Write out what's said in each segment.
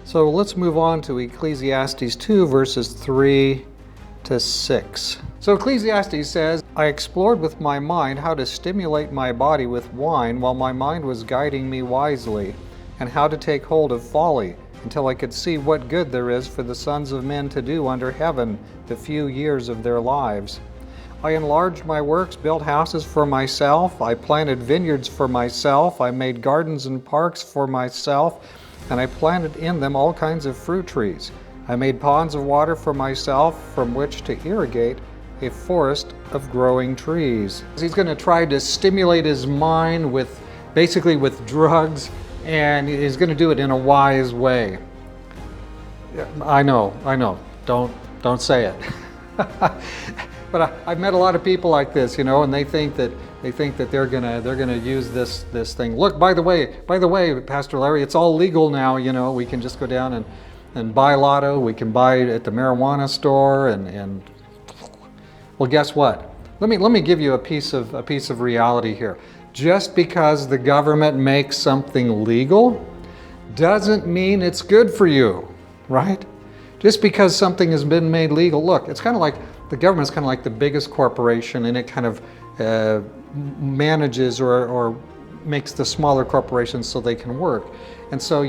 So let's move on to Ecclesiastes 2, verses 3 to 6. So Ecclesiastes says, I explored with my mind how to stimulate my body with wine while my mind was guiding me wisely, and how to take hold of folly, until I could see what good there is for the sons of men to do under heaven the few years of their lives. I enlarged my works, built houses for myself, I planted vineyards for myself, I made gardens and parks for myself, and I planted in them all kinds of fruit trees. I made ponds of water for myself from which to irrigate a forest of growing trees. He's going to try to stimulate his mind with drugs, and he's going to do it in a wise way. I know. Don't say it. But I've met a lot of people like this, and they think that they're gonna use this thing. Look, by the way, Pastor Larry, it's all legal now. We can just go down and buy lotto. We can buy it at the marijuana store, and well, guess what? Let me give you a piece of reality here. Just because the government makes something legal doesn't mean it's good for you, right? Just because something has been made legal, look, it's kind of like the government's kind of like the biggest corporation, and it kind of manages or makes the smaller corporations so they can work. And so,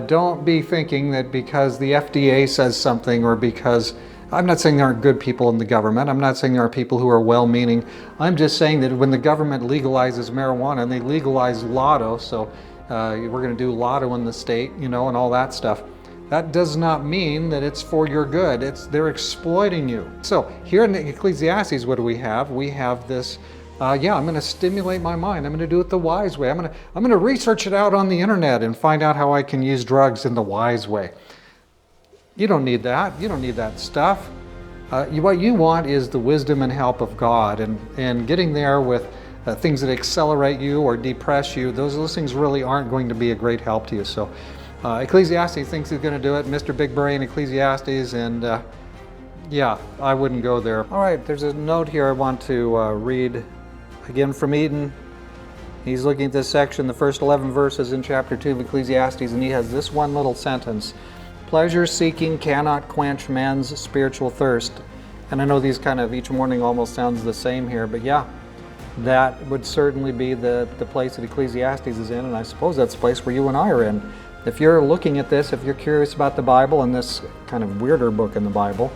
don't be thinking that because the FDA says something, or because, I'm not saying there aren't good people in the government, I'm not saying there are people who are well-meaning, I'm just saying that when the government legalizes marijuana and they legalize lotto, so we're going to do lotto in the state, and all that stuff, that does not mean that it's for your good. They're exploiting you. So here in Ecclesiastes, what do we have? We have this, I'm going to stimulate my mind. I'm going to do it the wise way. I'm going to research it out on the internet and find out how I can use drugs in the wise way. You don't need that. You don't need that stuff. What you want is the wisdom and help of God, and getting there with things that accelerate you or depress you. Those things really aren't going to be a great help to you. So Ecclesiastes thinks he's going to do it. Mr. Big Brain Ecclesiastes, and I wouldn't go there. All right, there's a note here I want to read again from Eden. He's looking at this section, the first 11 verses in chapter 2 of Ecclesiastes, and he has this one little sentence: pleasure seeking cannot quench man's spiritual thirst. And I know these kind of each morning almost sounds the same here, but that would certainly be the place that Ecclesiastes is in, and I suppose that's the place where you and I are in. If you're looking at this, if you're curious about the Bible and this kind of weirder book in the Bible,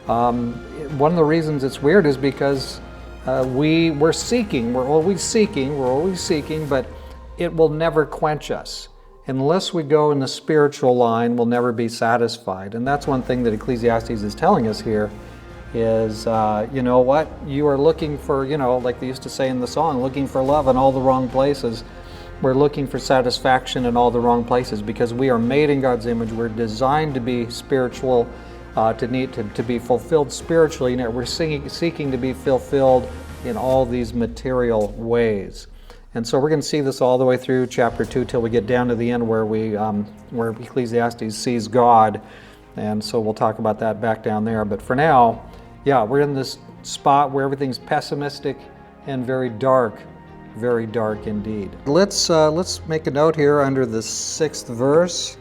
one of the reasons it's weird is because we're seeking, we're always seeking, but it will never quench us. Unless we go in the spiritual line, we'll never be satisfied. And that's one thing that Ecclesiastes is telling us here is, what? You are looking for, like they used to say in the song, looking for love in all the wrong places. We're looking for satisfaction in all the wrong places because we are made in God's image. We're designed to be spiritual, to be fulfilled spiritually. And we're seeking to be fulfilled in all these material ways. And so we're going to see this all the way through chapter 2 till we get down to the end where where Ecclesiastes sees God. And so we'll talk about that back down there. But for now, we're in this spot where everything's pessimistic and very dark indeed. Let's make a note here under the 6th verse.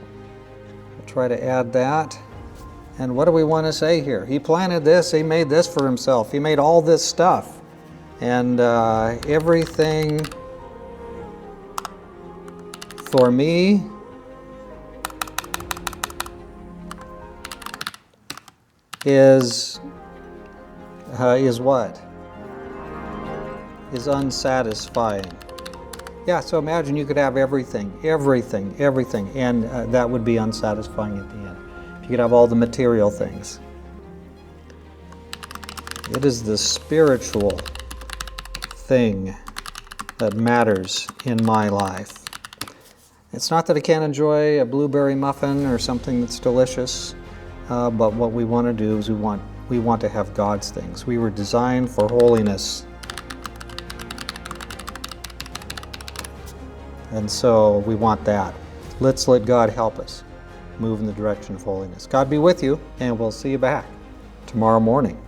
We'll try to add that. And what do we want to say here? He planted this, he made this for himself. He made all this stuff. And everything for me is what? Is unsatisfying. So imagine you could have everything, and that would be unsatisfying at the end. If you could have all the material things. It is the spiritual thing that matters in my life. It's not that I can't enjoy a blueberry muffin or something that's delicious, but what we want to do is we want to have God's things. We were designed for holiness. And so we want that. Let's let God help us move in the direction of holiness. God be with you, and we'll see you back tomorrow morning.